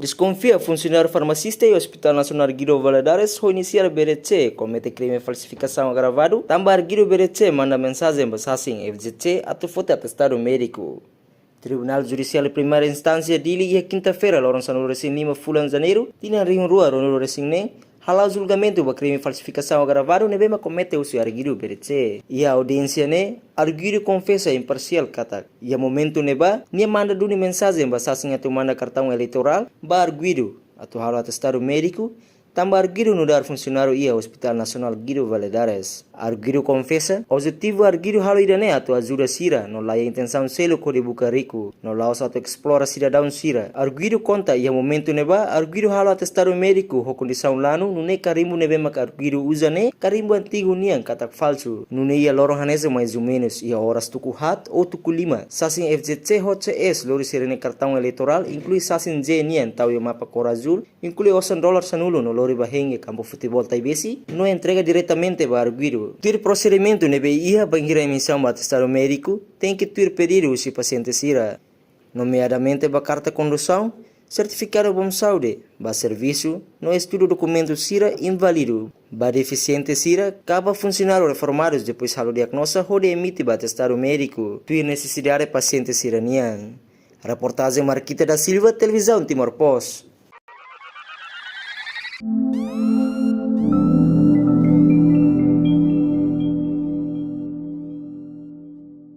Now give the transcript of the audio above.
Desconfia funcionário farmacista e Hospital Nacional Guido Valadares ao iniciar BRC comete crime de falsificação agravado. Também Guido BRC manda mensagem basasing FGC atau foto atestado médico. Tribunal Judicial de Primeira Instância dili quinta-feira, Lourenço Recém Lima, Fulan Janeiro, tinha rinho rua Ronaldo Recém halal julgamento do crime de falsificação agravado nevema comete o seu arguido BRC. E a audiência ne arguido confessa imparcial kata. E a momento neba nia manda duni mensagem basasing atau manda cartão eleitoral ba arguido atau halo atestado médico. Também arguido no dar funcionário ia Hospital Nacional Guido Valadares. Arguido confessa, objetivo arguido halo idane atau ajuda sira, no laia intenção selo kode buka rico, no laos atau explora cidadão sira. Arguido conta ia momento neba, arguido halo atestado médico, ho condição lano, nune carimbo nebe mak arguido usane, carimbo antigo niang katak falso. Nune ia lorong hanese mais ou menos, ia horas tuku hat ou tuku lima. Sasin FGC HCS, lori serene cartão eleitoral, inclui sasin J nian, tau ia mapa cor azul, inclui $100 sanulo, no Lori Bahenge, campo futebol Taibesi, não entrega diretamente para arguido. Ter procedimento nebe ia bangira emissão atestado médico, tem que ter pedido se paciente sira, nomeadamente para carta condução, certificado bom saúde, para serviço, no estudo documento sira inválido, para deficiente sira, caba funcionário reformados depois halo diagnosa ou de emite para atestado médico, ter necessidade paciente sira nian. Reportagem Marquita da Silva, Televisão Timor Post.